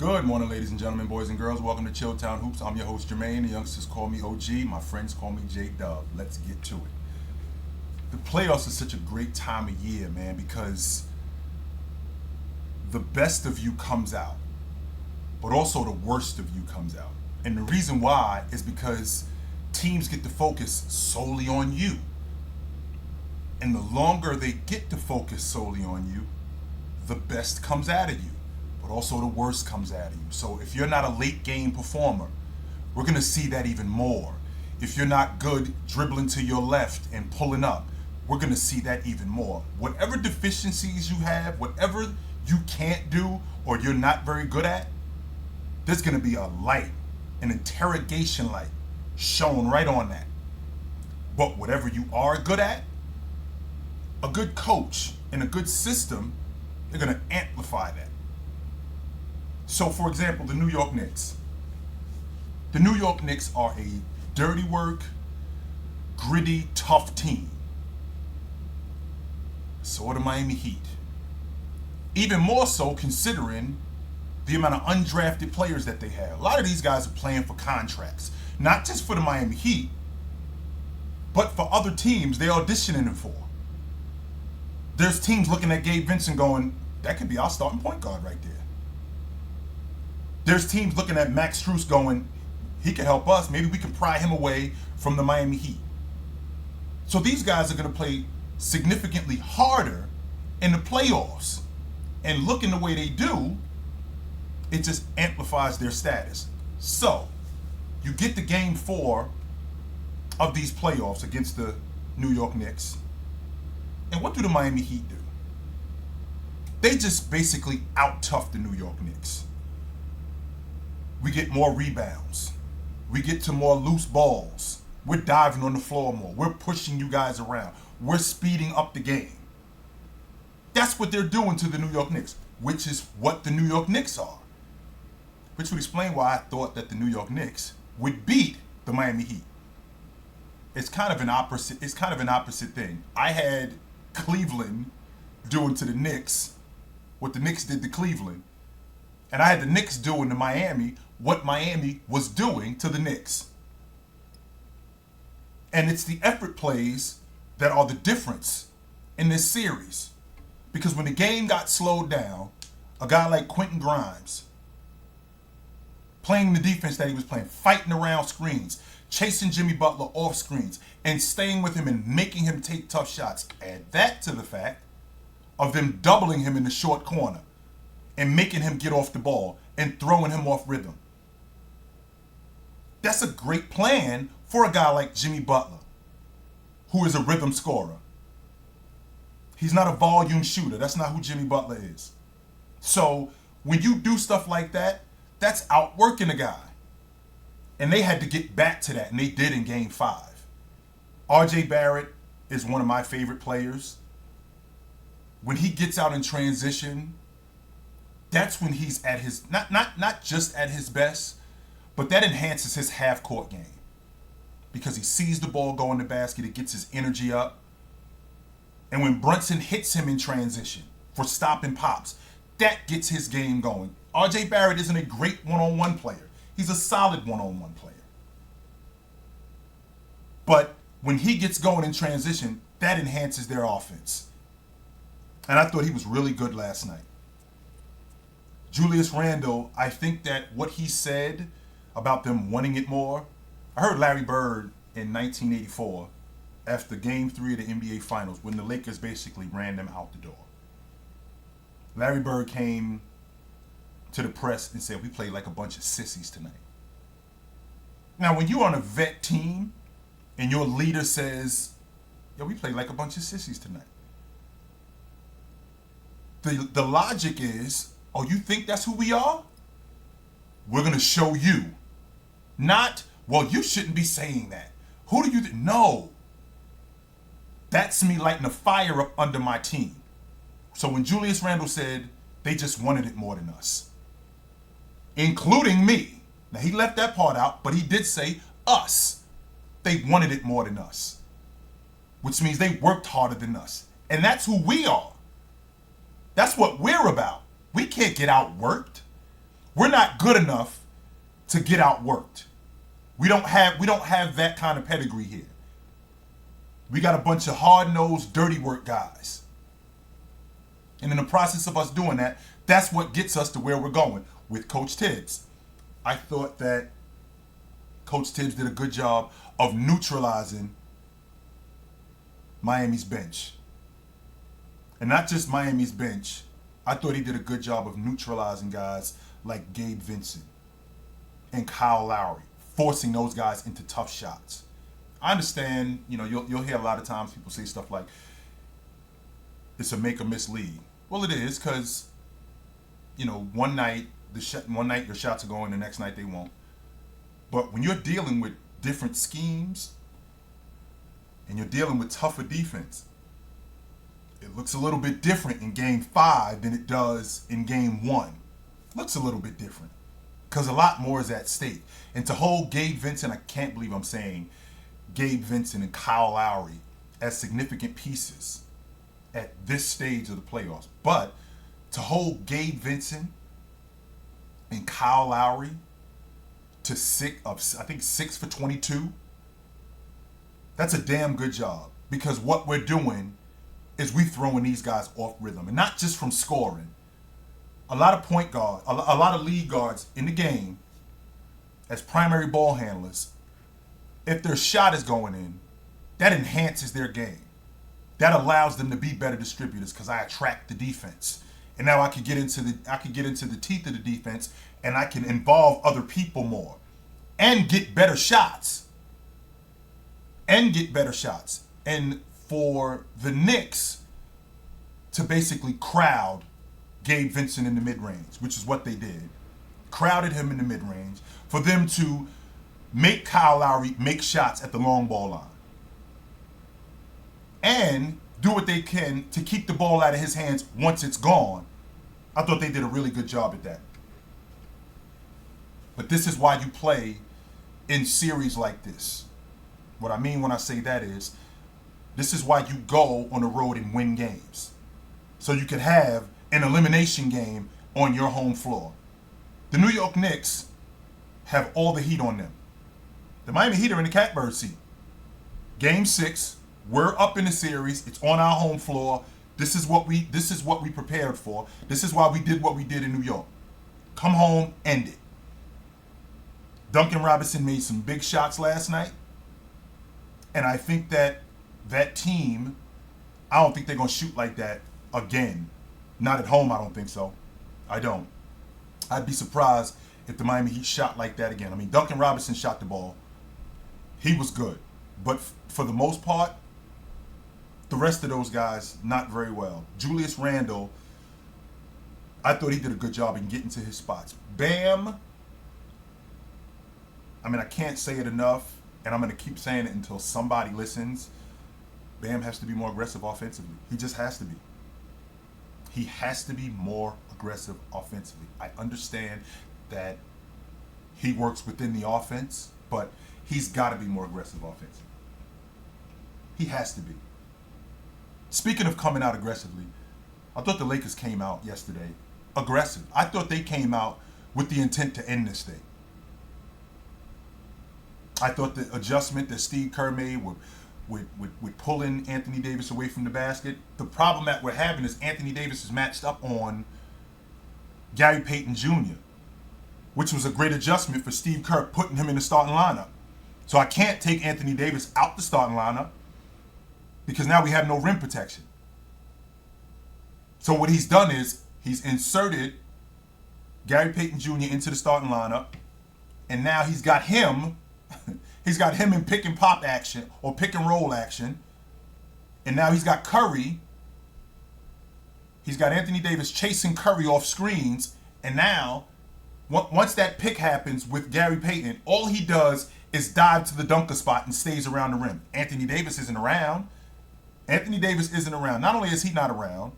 Good morning, ladies and gentlemen, boys and girls. Welcome to Chilltown Hoops. I'm your host, Jermaine. The youngsters call me OG. My friends call me J-Dub. Let's get to it. The playoffs is such a great time of year, man, because the best of you comes out, but also the worst of you comes out. And the reason why is because teams get to focus solely on you. And the longer they get to focus solely on you, the best comes out of you, but also the worst comes out of you. So if you're not a late game performer, we're going to see that even more. If you're not good dribbling to your left and pulling up, we're going to see that even more. Whatever deficiencies you have, whatever you can't do or you're not very good at, there's going to be a light, an interrogation light shown right on that. But whatever you are good at, a good coach and a good system, they're going to amplify that. So, for example, the New York Knicks. The New York Knicks are a dirty work, gritty, tough team. So are the Miami Heat. Even more so considering the amount of undrafted players that they have. A lot of these guys are playing for contracts, not just for the Miami Heat, but for other teams they're auditioning them for. There's teams looking at Gabe Vincent going, that could be our starting point guard right there. There's teams looking at Max Strus going, he can help us. Maybe we can pry him away from the Miami Heat. So these guys are going to play significantly harder in the playoffs. And looking the way they do, it just amplifies their status. So you get to game 4 of these playoffs against the New York Knicks. And what do the Miami Heat do? They just basically out-tough the New York Knicks. We get more rebounds. We get to more loose balls. We're diving on the floor more. We're pushing you guys around. We're speeding up the game. That's what they're doing to the New York Knicks, which is what the New York Knicks are. Which would explain why I thought that the New York Knicks would beat the Miami Heat. It's kind of an opposite thing. I had Cleveland doing to the Knicks what the Knicks did to Cleveland. And I had the Knicks doing to Miami what Miami was doing to the Knicks. And it's the effort plays that are the difference in this series. Because when the game got slowed down, a guy like Quentin Grimes, playing the defense that he was playing, fighting around screens, chasing Jimmy Butler off screens, and staying with him and making him take tough shots. Add that to the fact of them doubling him in the short corner and making him get off the ball and throwing him off rhythm. That's a great plan for a guy like Jimmy Butler, who is a rhythm scorer. He's not a volume shooter. That's not who Jimmy Butler is. So when you do stuff like that, that's outworking a guy. And they had to get back to that, and they did in Game 5. RJ Barrett is one of my favorite players. When he gets out in transition, that's when he's at his, not just at his best, but that enhances his half-court game. Because he sees the ball go in the basket, it gets his energy up. And when Brunson hits him in transition for stopping pops, that gets his game going. RJ Barrett isn't a great one-on-one player. He's a solid one-on-one player. But when he gets going in transition, that enhances their offense. And I thought he was really good last night. Julius Randle, I think that what he said about them wanting it more, I heard Larry Bird in 1984 after Game 3 of the NBA Finals when the Lakers basically ran them out the door. Larry Bird came to the press and said, we played like a bunch of sissies tonight. Now, when you're on a vet team and your leader says, yo, we played like a bunch of sissies tonight. The logic is, oh, you think that's who we are? We're going to show you. Not, well, you shouldn't be saying that. Who do you think? No. That's me lighting a fire up under my team. So when Julius Randle said they just wanted it more than us, including me. Now, he left that part out, but he did say us. They wanted it more than us, which means they worked harder than us. And that's who we are. That's what we're about. We can't get outworked. We're not good enough to get outworked. We don't have that kind of pedigree here. We got a bunch of hard-nosed, dirty work guys. And in the process of us doing that, that's what gets us to where we're going with Coach Tibbs. I thought that Coach Tibbs did a good job of neutralizing Miami's bench. And not just Miami's bench. I thought he did a good job of neutralizing guys like Gabe Vincent and Kyle Lowry, forcing those guys into tough shots. I understand, you'll hear a lot of times people say stuff like, it's a make or miss league. Well, it is, because, one night your shots are going, the next night they won't. But when you're dealing with different schemes and you're dealing with tougher defense, it looks a little bit different in game 5 than it does in game 1. Looks a little bit different because a lot more is at stake. And to hold Gabe Vincent, I can't believe I'm saying Gabe Vincent and Kyle Lowry as significant pieces at this stage of the playoffs. But to hold Gabe Vincent and Kyle Lowry to 6 for 22, that's a damn good job, because what we're doing is we throwing these guys off rhythm, and not just from scoring. A lot of point guard, a lot of lead guards in the game as primary ball handlers, if their shot is going in, that enhances their game. That allows them to be better distributors because I attract the defense. And now I can get into the teeth of the defense, and I can involve other people more and get better shots. And for the Knicks to basically crowd Gabe Vincent in the mid-range, which is what they did. Crowded him in the mid-range for them to make Kyle Lowry make shots at the long ball line. And do what they can to keep the ball out of his hands once it's gone. I thought they did a really good job at that. But this is why you play in series like this. What I mean when I say that is, this is why you go on the road and win games. So you could have an elimination game on your home floor. The New York Knicks have all the heat on them. The Miami Heat are in the catbird seat. Game 6, we're up in the series. It's on our home floor. This is what we prepared for. This is why we did what we did in New York. Come home, end it. Duncan Robinson made some big shots last night. And I think that team, I don't think they're going to shoot like that again. Not at home, I don't think so. I don't. I'd be surprised if the Miami Heat shot like that again. I mean, Duncan Robinson shot the ball. He was good. But for the most part, the rest of those guys, not very well. Julius Randle, I thought he did a good job in getting to his spots. Bam, I mean, I can't say it enough, and I'm going to keep saying it until somebody listens. Bam has to be more aggressive offensively. He just has to be. He has to be more aggressive offensively. I understand that he works within the offense, but he's got to be more aggressive offensively. He has to be. Speaking of coming out aggressively, I thought the Lakers came out yesterday aggressive. I thought they came out with the intent to end this thing. I thought the adjustment that Steve Kerr made with pulling Anthony Davis away from the basket. The problem that we're having is Anthony Davis is matched up on Gary Payton Jr., which was a great adjustment for Steve Kerr, putting him in the starting lineup. So I can't take Anthony Davis out the starting lineup because now we have no rim protection. So what he's done is he's inserted Gary Payton Jr. into the starting lineup, and now he's got him in pick and pop action or pick and roll action. And now he's got Curry. He's got Anthony Davis chasing Curry off screens. And now, once that pick happens with Gary Payton, all he does is dive to the dunker spot and stays around the rim. Anthony Davis isn't around. Not only is he not around,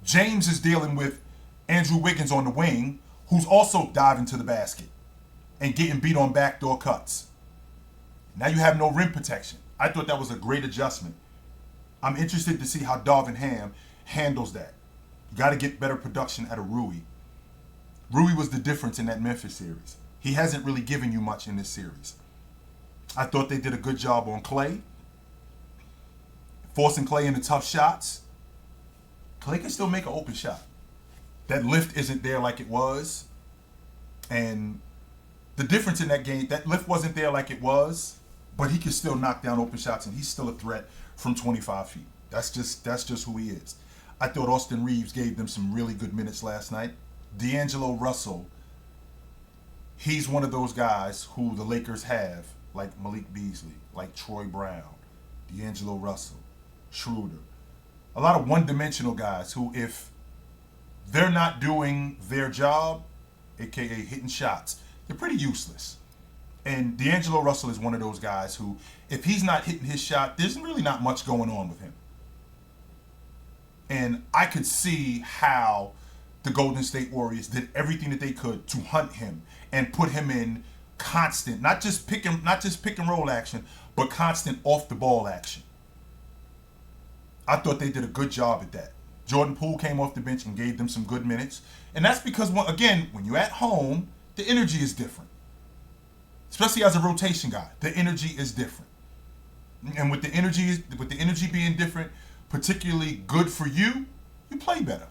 James is dealing with Andrew Wiggins on the wing, who's also diving to the basket and getting beat on backdoor cuts. Now you have no rim protection. I thought that was a great adjustment. I'm interested to see how Darvin Ham handles that. You got to get better production out of Rui. Rui was the difference in that Memphis series. He hasn't really given you much in this series. I thought they did a good job on Klay, forcing Klay into tough shots. Klay can still make an open shot. That lift isn't there like it was. And the difference in that game, that lift wasn't there like it was, but he can still knock down open shots, and he's still a threat from 25 feet. That's just who he is. I thought Austin Reeves gave them some really good minutes last night. D'Angelo Russell, he's one of those guys who the Lakers have, like Malik Beasley, like Troy Brown, D'Angelo Russell, Schroeder. A lot of one-dimensional guys who, if they're not doing their job, aka hitting shots, they're pretty useless. And D'Angelo Russell is one of those guys who, if he's not hitting his shot, there's really not much going on with him. And I could see how the Golden State Warriors did everything that they could to hunt him and put him in constant, not just pick and roll action, but constant off the ball action. I thought they did a good job at that. Jordan Poole came off the bench and gave them some good minutes. And that's because, again, when you're at home, the energy is different. Especially as a rotation guy, the energy is different. And with the energy being different, particularly good for you, you play better.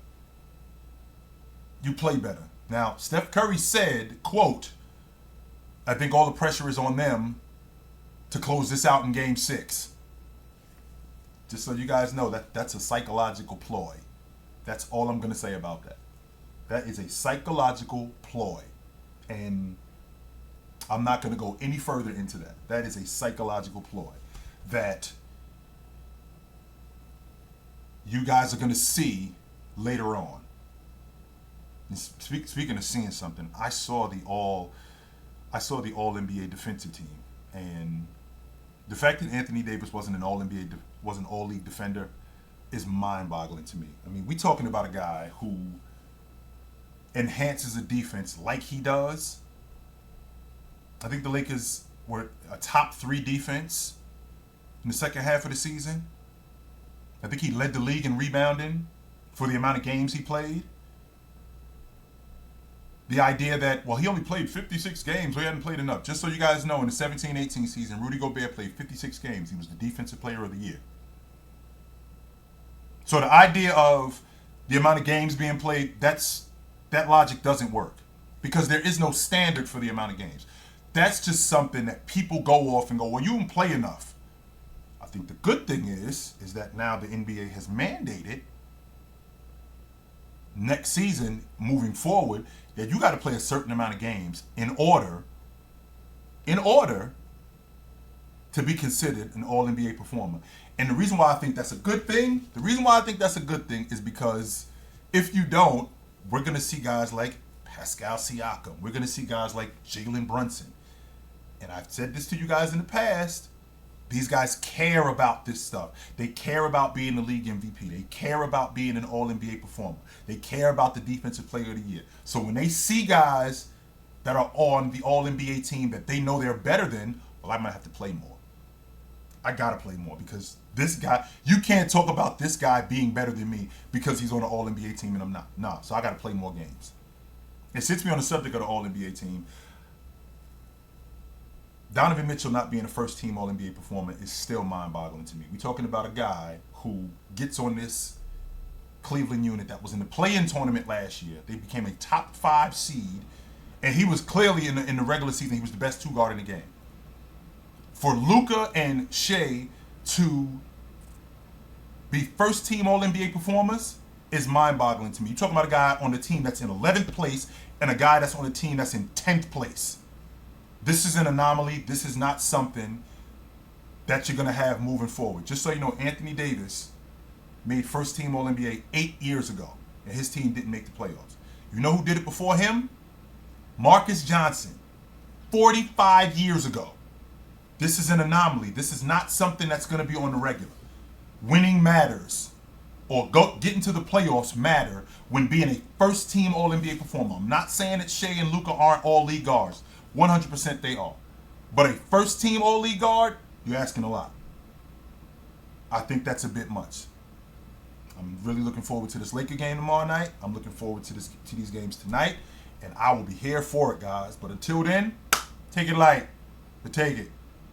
You play better. Now, Steph Curry said, quote, I think all the pressure is on them to close this out in game 6. Just so you guys know, that's a psychological ploy. That's all I'm going to say about that. That is a psychological ploy. And I'm not going to go any further into that. That is a psychological ploy that you guys are going to see later on. And speaking of seeing something, I saw the all NBA defensive team, and the fact that Anthony Davis wasn't an all-league defender is mind-boggling to me. I mean, we're talking about a guy who enhances a defense like he does. I think the Lakers were a top 3 defense in the second half of the season. I think he led the league in rebounding for the amount of games he played. The idea that, well, he only played 56 games, so he hadn't played enough. Just so you guys know, in the 17-18 season, Rudy Gobert played 56 games. He was the Defensive Player of the Year. So the idea of the amount of games being played, that logic doesn't work, because there is no standard for the amount of games. That's just something that people go off and go, well, you didn't play enough. I think the good thing is that now the NBA has mandated next season, moving forward, that you got to play a certain amount of games in order to be considered an All-NBA performer. And the reason why I think that's a good thing, is because if you don't, we're going to see guys like Pascal Siakam. We're going to see guys like Jalen Brunson. And I've said this to you guys in the past. These guys care about this stuff. They care about being the league MVP. They care about being an All-NBA performer. They care about the Defensive Player of the Year. So when they see guys that are on the All-NBA team that they know they're better than, well, I might have to play more. I got to play more, because this guy, you can't talk about this guy being better than me because he's on an All-NBA team and I'm not. Nah, so I got to play more games. And since we're on the subject of the All-NBA team, Donovan Mitchell not being a first-team All-NBA performer is still mind-boggling to me. We're talking about a guy who gets on this Cleveland unit that was in the play-in tournament last year. They became a top 5 seed, and he was clearly in the regular season, he was the best 2 guard in the game. For Luka and Shea to be first-team All-NBA performers is mind-boggling to me. You're talking about a guy on the team that's in 11th place and a guy that's on the team that's in 10th place. This is an anomaly. This is not something that you're going to have moving forward. Just so you know, Anthony Davis made first-team All-NBA 8 years ago, and his team didn't make the playoffs. You know who did it before him? Marcus Johnson, 45 years ago. This is an anomaly. This is not something that's going to be on the regular. Winning matters, or getting to the playoffs matter when being a first-team All-NBA performer. I'm not saying that Shea and Luka aren't all-league guards. 100% they are. But a first-team All-League guard, you're asking a lot. I think that's a bit much. I'm really looking forward to this Laker game tomorrow night. I'm looking forward to these games tonight. and I will be here for it, guys. But until then, take it light, but take it.